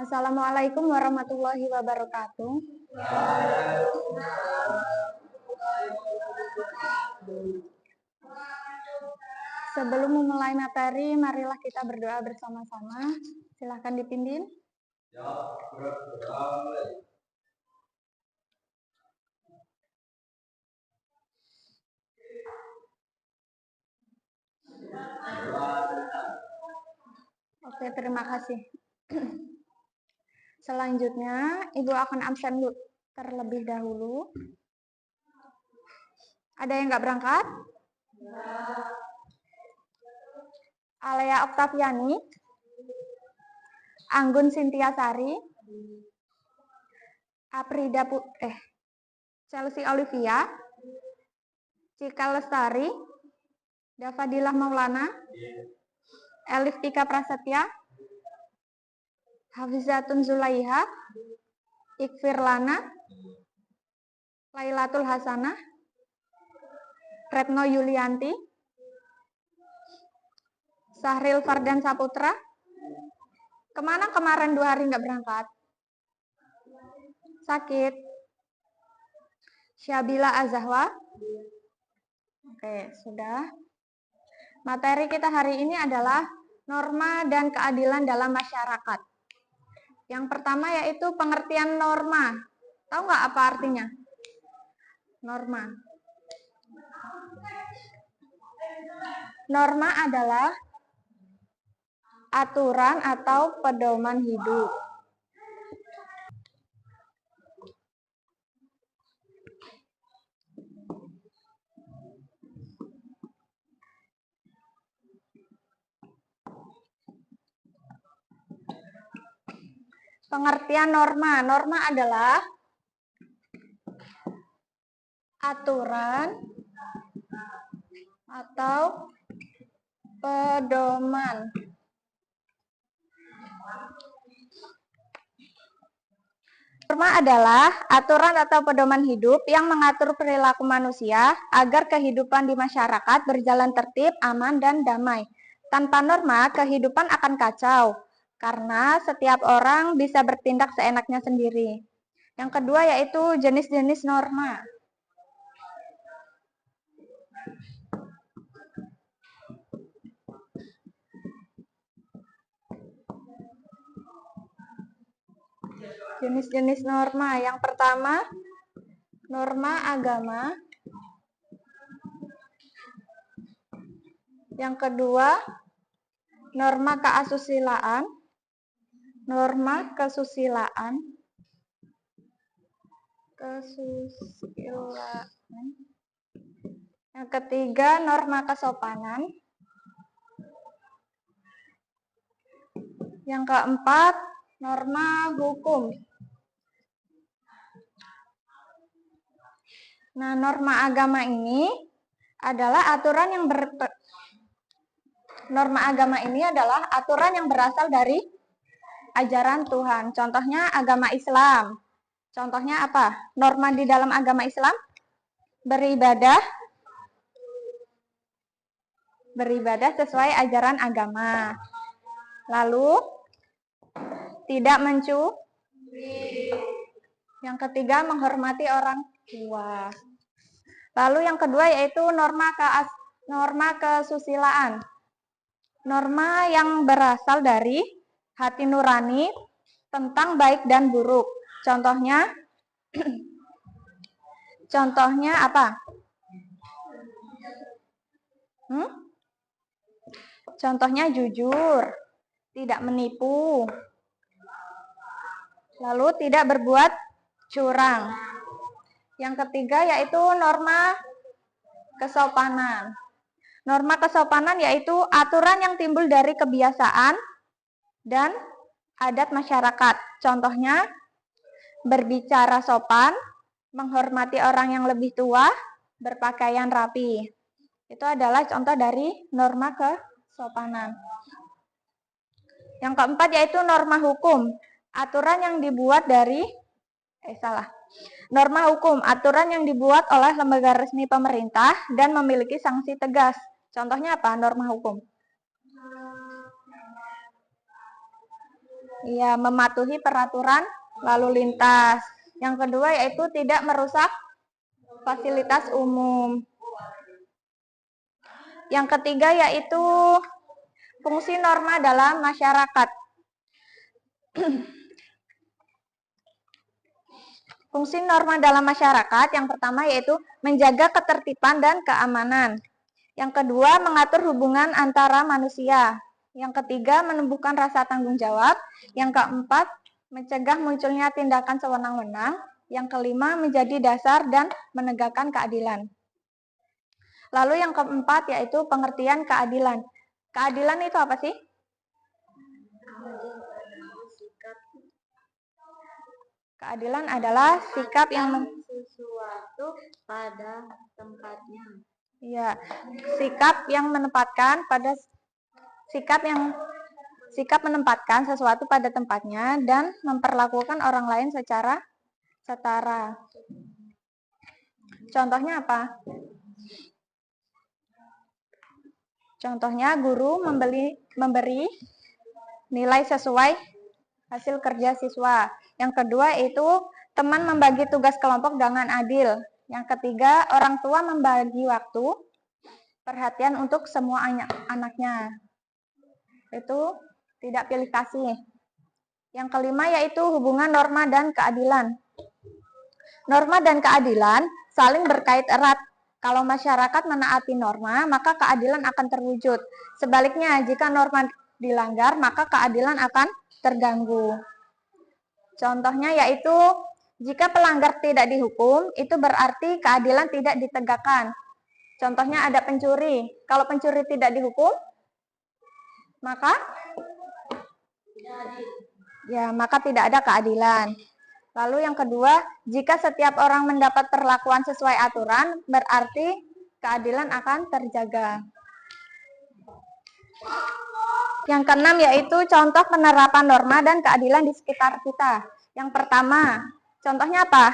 Assalamualaikum warahmatullahi wabarakatuh. Sebelum memulai materi, marilah kita berdoa bersama-sama. Silahkan dipimpin. Oke, terima kasih. Selanjutnya, Ibu akan absen terlebih dahulu. Ada yang nggak berangkat? Alea Oktaviani, Anggun Sintiasari, Chelsea Olivia, Cika Lestari, Dafadilah Maulana, Elif Tika Prasetya, Hafizatun Zulaiha, Ikfir Lana, Lailatul Hasanah, Retno Yulianti, Sahril Fardan Saputra. Kemana kemarin 2 hari nggak berangkat? Sakit? Syabila Azahwa. Oke, sudah. Materi kita hari ini adalah norma dan keadilan dalam masyarakat. Yang pertama yaitu pengertian norma. Tahu nggak apa artinya? Norma. Norma adalah aturan atau pedoman hidup. Pengertian norma. Norma adalah aturan atau pedoman. Norma adalah aturan atau pedoman hidup yang mengatur perilaku manusia agar kehidupan di masyarakat berjalan tertib, aman, dan damai. Tanpa norma, kehidupan akan kacau, karena setiap orang bisa bertindak seenaknya sendiri. Yang kedua yaitu jenis-jenis norma. Jenis-jenis norma. Yang pertama, norma agama. Yang kedua, norma keasusilaan. Norma kesusilaan. Yang ketiga, norma kesopanan. Yang keempat, norma hukum. Nah, norma agama ini adalah aturan yang berasal dari ajaran Tuhan. Contohnya agama Islam. Contohnya apa? Norma di dalam agama Islam? Beribadah sesuai ajaran agama. Lalu tidak mencuri. Yang ketiga, menghormati orang tua. Lalu yang kedua yaitu norma kesusilaan. Norma yang berasal dari hati nurani tentang baik dan buruk. Contohnya apa? Contohnya jujur, tidak menipu, lalu tidak berbuat curang. Yang ketiga yaitu norma kesopanan. Norma kesopanan yaitu aturan yang timbul dari kebiasaan dan adat masyarakat. Contohnya berbicara sopan, menghormati orang yang lebih tua, berpakaian rapi. Itu adalah contoh dari norma kesopanan. Yang keempat yaitu norma hukum. Aturan yang dibuat dari Norma hukum, aturan yang dibuat oleh lembaga resmi pemerintah dan memiliki sanksi tegas. Contohnya apa? Norma hukum. Iya, mematuhi peraturan lalu lintas. Yang kedua yaitu tidak merusak fasilitas umum. Yang ketiga yaitu fungsi norma dalam masyarakat. Fungsi norma dalam masyarakat yang pertama yaitu menjaga ketertiban dan keamanan. Yang kedua, mengatur hubungan antara manusia. Yang ketiga, menumbuhkan rasa tanggung jawab. Yang keempat, mencegah munculnya tindakan sewenang-wenang. Yang kelima, menjadi dasar dan menegakkan keadilan. Lalu yang keempat yaitu pengertian keadilan. Keadilan itu apa sih? Keadilan adalah sikap yang sesuatu pada tempatnya. Ya, sikap yang menempatkan pada sikap menempatkan sesuatu pada tempatnya dan memperlakukan orang lain secara setara. Contohnya apa? Contohnya guru memberi nilai sesuai hasil kerja siswa. Yang kedua itu teman membagi tugas kelompok dengan adil. Yang ketiga, orang tua membagi waktu perhatian untuk semua anaknya. Itu tidak pilih kasih. Yang kelima yaitu hubungan norma dan keadilan. Norma dan keadilan saling berkait erat. Kalau masyarakat menaati norma, maka keadilan akan terwujud. Sebaliknya, jika norma dilanggar, maka keadilan akan terganggu. Contohnya yaitu jika pelanggar tidak dihukum, itu berarti keadilan tidak ditegakkan. Contohnya ada pencuri. Kalau pencuri tidak dihukum, maka tidak ada keadilan. Lalu yang kedua, jika setiap orang mendapat perlakuan sesuai aturan, berarti keadilan akan terjaga. Yang keenam yaitu contoh penerapan norma dan keadilan di sekitar kita. Yang pertama, contohnya apa?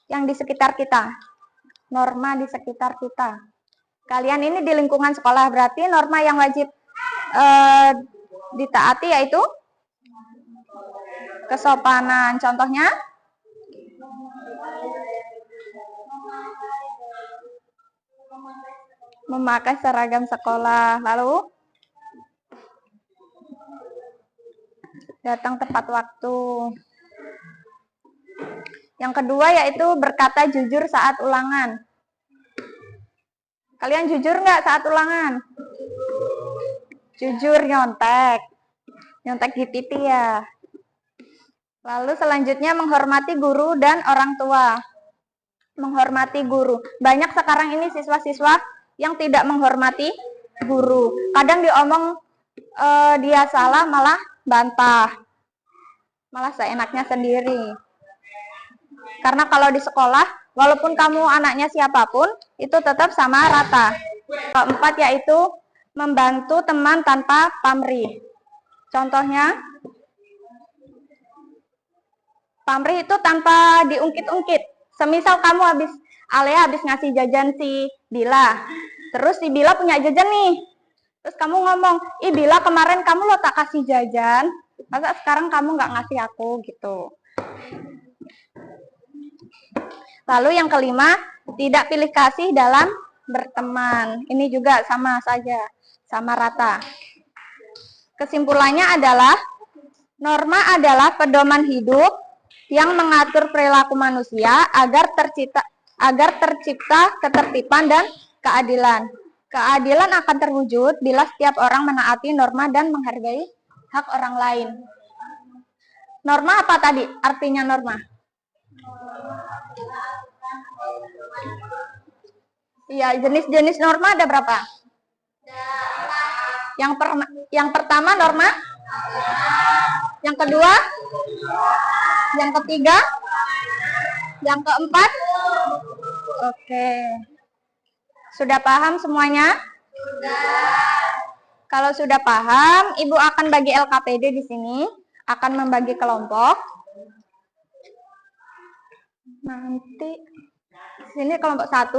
Yang di sekitar kita. Norma di sekitar kita. Kalian ini di lingkungan sekolah, berarti norma yang wajib ditaati yaitu kesopanan. Contohnya? Memakai seragam sekolah. Lalu? Datang tepat waktu. Yang kedua yaitu berkata jujur saat ulangan. Kalian jujur nggak saat ulangan? Jujur, nyontek di pipi ya. Lalu selanjutnya menghormati guru dan orang tua. Menghormati guru. Banyak sekarang ini siswa-siswa yang tidak menghormati guru. Kadang diomong dia salah malah bantah. Malah seenaknya sendiri. Karena kalau di sekolah, walaupun kamu anaknya siapapun, itu tetap sama rata. Keempat yaitu membantu teman tanpa pamrih. Contohnya, pamrih itu tanpa diungkit-ungkit. Semisal kamu Alea habis ngasih jajan si Bila. Terus si Bila punya jajan nih. Terus kamu ngomong, ih Bila kemarin kamu lo tak kasih jajan, masa sekarang kamu nggak ngasih aku gitu. Lalu yang kelima, tidak pilih kasih dalam berteman. Ini juga sama saja, sama rata. Kesimpulannya adalah, norma adalah pedoman hidup yang mengatur perilaku manusia agar tercipta ketertiban dan keadilan. Keadilan akan terwujud bila setiap orang menaati norma dan menghargai hak orang lain. Norma apa tadi? Artinya norma? Iya, jenis-jenis norma ada berapa? Yang pertama norma? Yang kedua? Yang ketiga? Yang keempat? Oke. Sudah paham semuanya? Sudah. Kalau sudah paham, Ibu akan bagi LKPD di sini, akan membagi kelompok. Nanti sini kelompok 1, 1,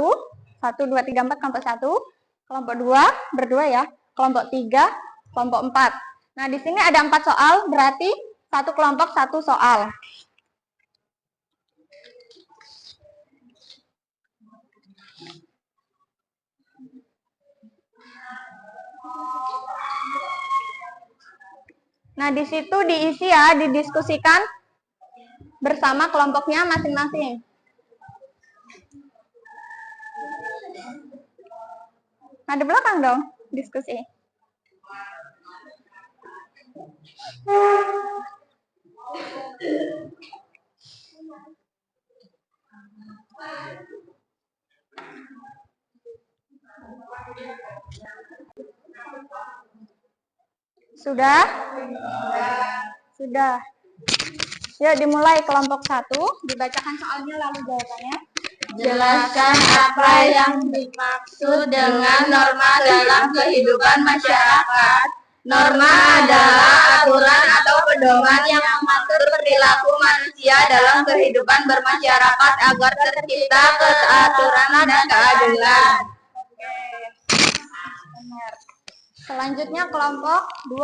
2, 3, 4, kelompok 1, kelompok 2, berdua ya, kelompok 3, kelompok 4. Nah, di sini ada 4 soal, berarti Satu kelompok, satu soal. Nah, di situ diisi ya, didiskusikan bersama kelompoknya masing-masing. Nah, di belakang dong, diskusi. Sudah? Sudah. Yuk dimulai kelompok 1, dibacakan soalnya lalu jawabannya. Jelaskan apa yang dimaksud dengan norma dalam kehidupan masyarakat. Norma adalah aturan atau pedoman yang mengatur perilaku manusia dalam kehidupan bermasyarakat agar tercipta keteraturan dan keadilan. Benar. Selanjutnya kelompok 2.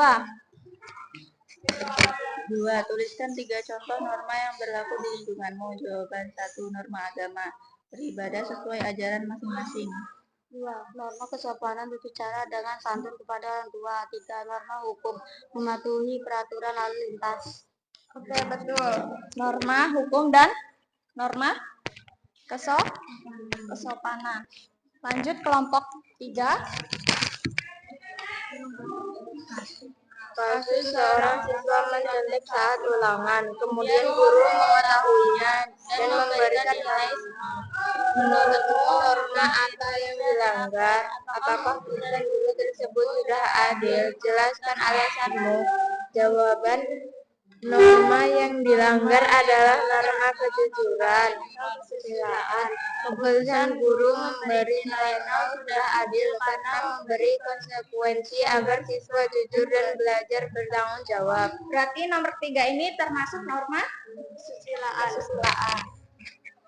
2. Tuliskan 3 contoh norma yang berlaku di lingkunganmu. Jawaban 1. Norma agama. Beribadah sesuai ajaran masing-masing. 2. Norma kesopanan berbicara dengan santun kepada orang tua. 3. Norma hukum. Mematuhi peraturan lalu lintas. Oke, betul. Norma hukum dan norma kesopanan. Lanjut kelompok 3. Kasus seorang siswa mencontek saat ulangan, kemudian guru mengetahuinya dan memberikan nilai. Menurutmu norma apa yang dilanggar? Apakah putusan guru tersebut sudah adil? Jelaskan alasanmu. Jawaban: norma yang dilanggar adalah norma kejujuran, kesusilaan. Keputusan guru memberi nilai 0 sudah adil karena memberi konsekuensi agar siswa jujur dan belajar bertanggung jawab. Berarti nomor 3 ini termasuk norma kesusilaan.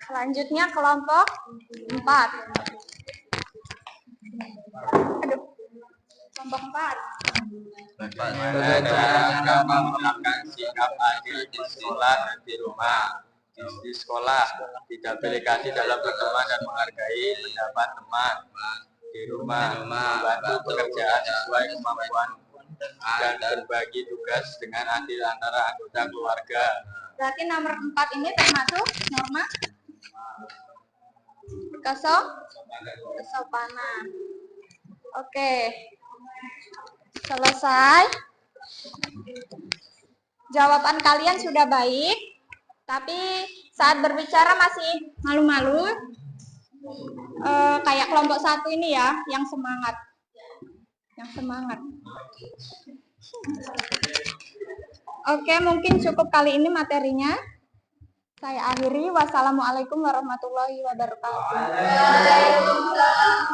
Selanjutnya kelompok 4. Aduh. Kelompok 4. Bagaimana cara kamu menerapkan sikap adil di sekolah dan di rumah? Di sekolah, tidak pilih kasih dalam berteman dan menghargai pendapat teman. Di rumah, membantu pekerjaan sesuai kemampuan dan berbagi tugas dengan adil antara anggota keluarga. Berarti nomor 4 ini termasuk norma kesopanan. Oke. Selesai. Jawaban kalian sudah baik, tapi saat berbicara masih malu-malu. Kayak kelompok 1 ini ya, yang semangat. Oke, mungkin cukup kali ini materinya. Saya akhiri. Wassalamualaikum warahmatullahi wabarakatuh. Waalaikumsalam.